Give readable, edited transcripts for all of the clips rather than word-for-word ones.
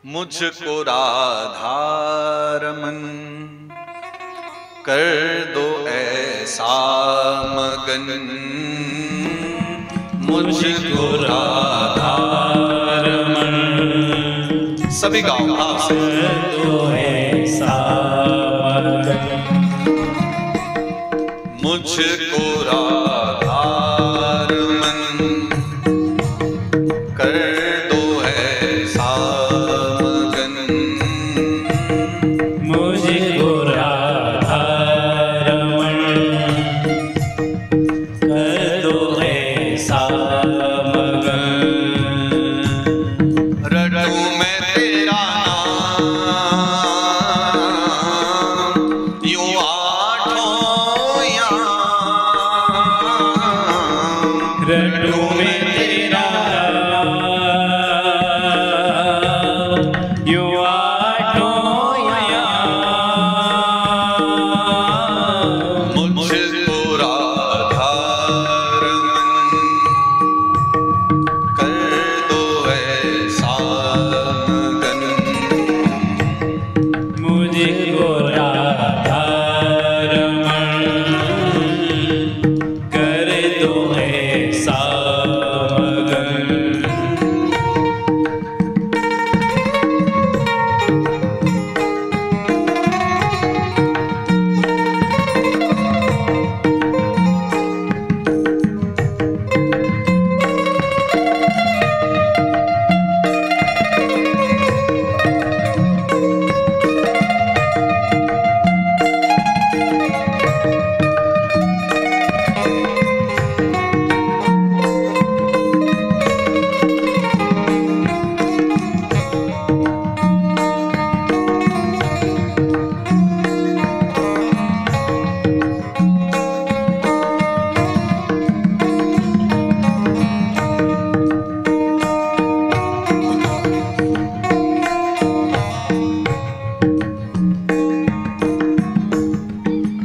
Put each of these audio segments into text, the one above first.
मुझको राधारमन कर दो ऐसा मगन, मुझको राधारमन। सभी गाओ भाव से। कर दो ऐसा मगन, मुझको राधारमन कर दो ऐसा मगन, मुझको राधारमन कर दो ऐसा मगन। रटूं मैं तेरा नाम यूं आठों याम, रटूं मैं तेरा नाम यूं आठों याम। मुझको राधारमन कर दो ऐसा मगन, मुझको राधारमन कर दो ऐसा मगन।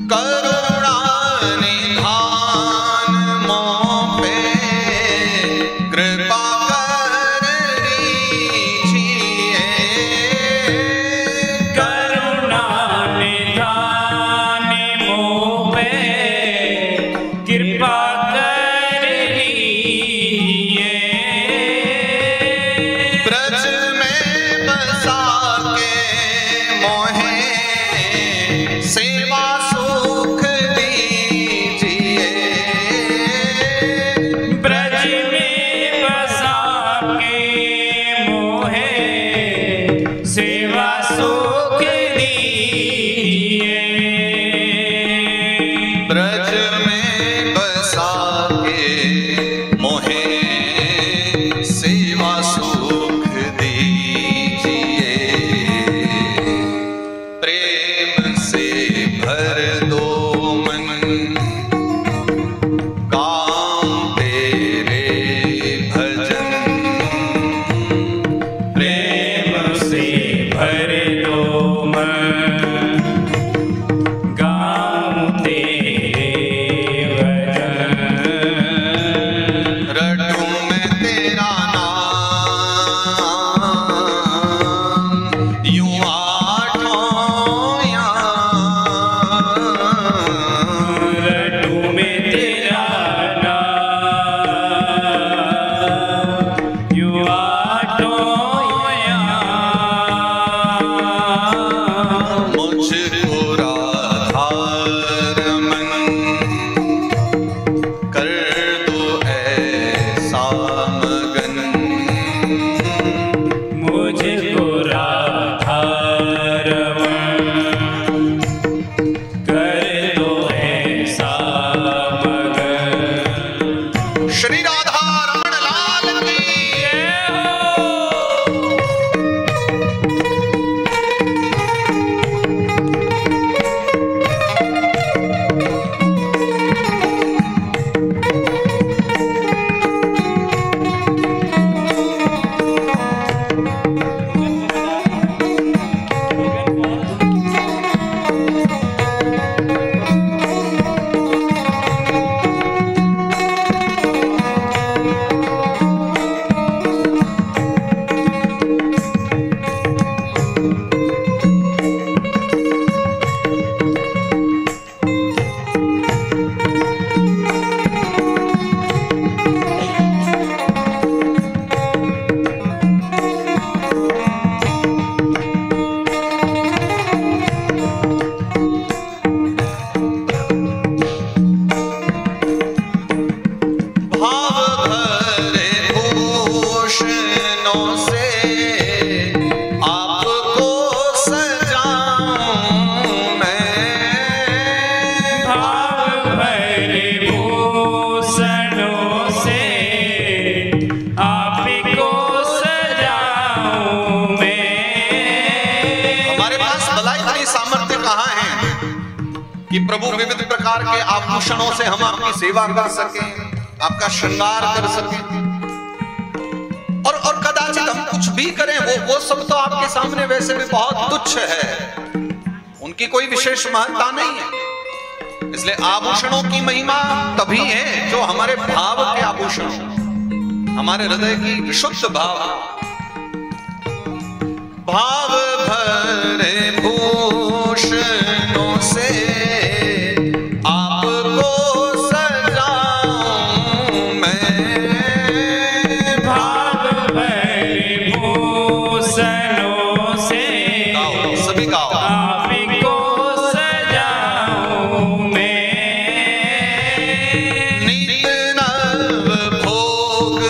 करुणा निधान मों पे कृपा कर दीजिए, करुणा निधान मों पे कृपा कर दीजिए। ब्रज में बसा के मोहे सेवा सुख दीजिए, ब्रज में बसा के मोहे सेवा सुख दीजिए। ब्रज में बसा के मोहे सेवा सुख दीजिए, प्रेम से भर दो मन गाऊं तेरे भजन, प्रेम से भर दो पास भला इतनी सामर्थ्य कहाँ है कि प्रभु विविध प्रकार के आभूषणों से हम आपकी सेवा कर सकें, आपका श्रृंगार कर सकें, और कदाचित हम कुछ भी करें वो सब तो आपके सामने वैसे भी बहुत तुच्छ है, उनकी कोई विशेष महत्ता नहीं है। इसलिए आभूषणों की महिमा तभी है जो हमारे भाव के आभूषण, हमारे हृदय की विशुद्ध भाव भरे भूषणों से आपको सजाऊं मैं, भाव भरे भूषणों से सभी गाओ, आपको सजाऊं मैं, नित नव भोग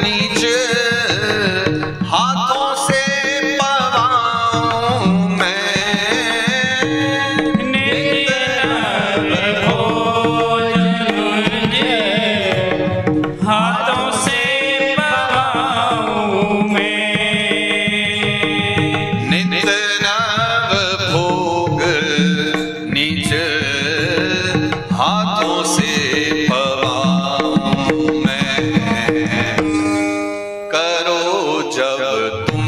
निज हाथों से पवाऊं मैं, नित नव भोग निज हाथों से पवाऊं मैं, नित नव भोग निज हाथों से पवाऊं मैं, करो जब तुम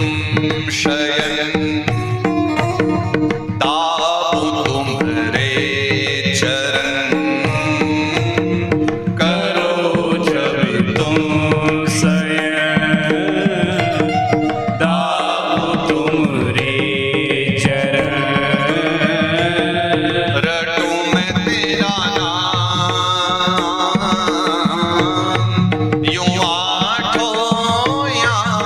शयन ताबू तुम्हारे चरण, करो जब तुम शयन दाऊ तुमरे चरण, रटूं मैं तेरा नाम यूं आठों याम,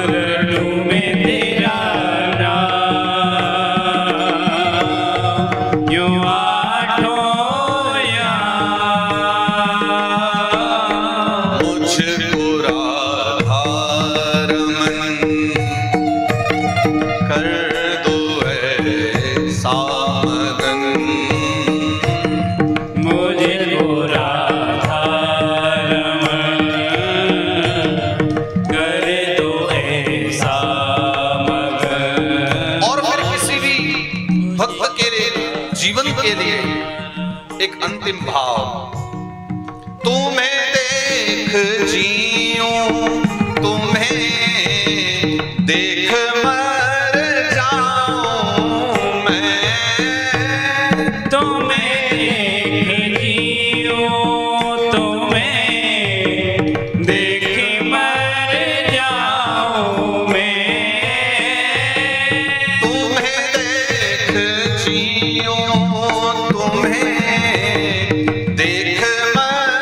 रटूं मैं तेरा नाम यूं आठों याम, मुझको राधारमन कर दो ऐसा मगन, मुझको राधारमण कर दो ऐसा मगन। और फिर किसी भी भक्त के लिए जीवन के लिए एक अंतिम भाव, तुम्हें देख जीऊं तुम्हें देख मर जाऊं मैं, तुम्हें देख जिऊं तुम्हें देख मर जाऊं मैं, तुम्हें देख जीऊं तुम्हें देख मर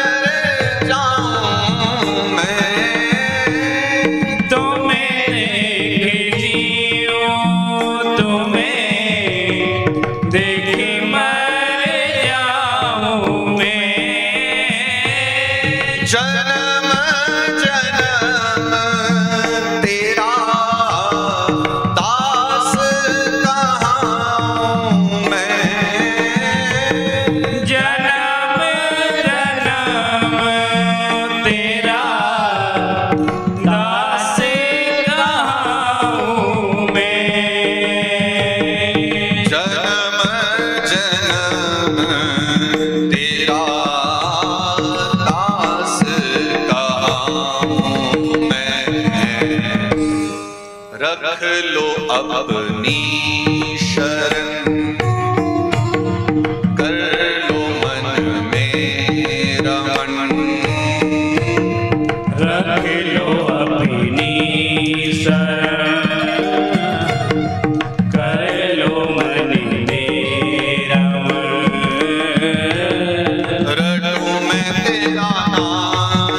जाऊं मैं, तुम्हें देख जिऊं तुम्हें देख मर जाऊं मैं, जन्म जन्म तेरा दास कहाऊं मैं, जन्म जन्म तेरा दास कहाऊं मैं, जन्म जन्म तेरा दास कहाऊं मैं, रख लो अपनी शरण कर लो मन में रमण, रख लो अपनी शरण कर लो मन मेरा मन, रटूं मैं तेरा नाम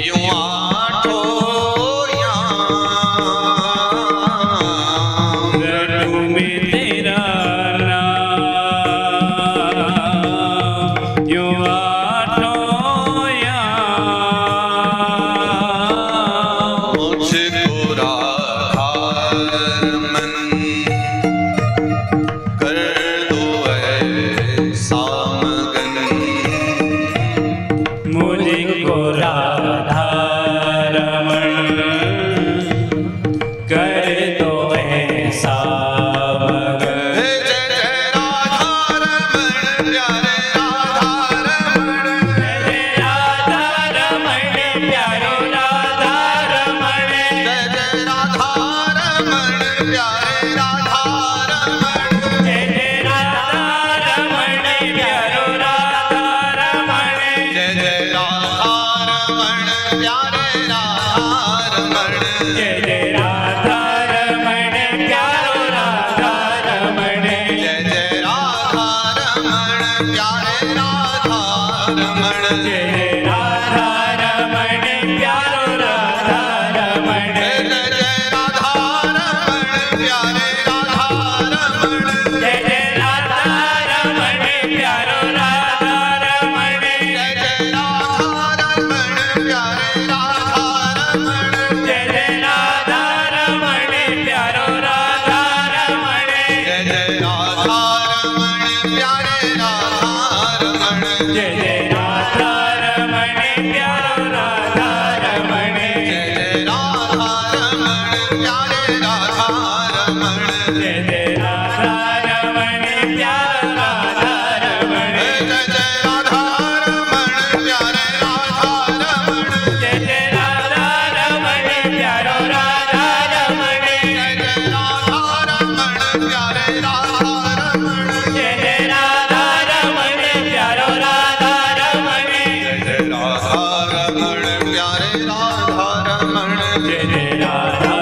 यूं आठों याम, रटूं मैं तेरा नाम यूं आठों याम, मुझको राधारमन कर दो ऐसा मगन, मुझको राधारमण प्यारो राधा रमण जय जय राधा रमण प्यारे राधा रमण जय जय राधा रमण प्यारो राधा रमण जय जय राधा रमण प्यारे राधा रमण जय जय राधा रमण प्यारो राधा रमण जय जय राधा रमण प्यारे राधा रमण जय जय राधा रमण प्यारो राधा रमण जय जय राधा रमण प्यारे राधा रमण जय जय राधा रमण प्यारो राधा रमण जय जय राधा रमण प्यारे राधा रमण जय जय राधा रमण प्यारो राधा रमण जय जय राधा रमण प्यारे राधा रमण जय जय राधा रमण प्यारो राधा रमण जय जय राधा रमण प्यारे राधा रमण जय जय राधा रमण प्यारो राधा रमण जय जय राधा रमण प्यारे राधा रमण जय जय राधा रमण प्यारो राधा रमण जय जय राधा रमण प्यारे राधा रमण जय जय राधा रमण प्यारो राधा रमण जय जय राधा रमण प्यारे राधा रमण जय जय राधा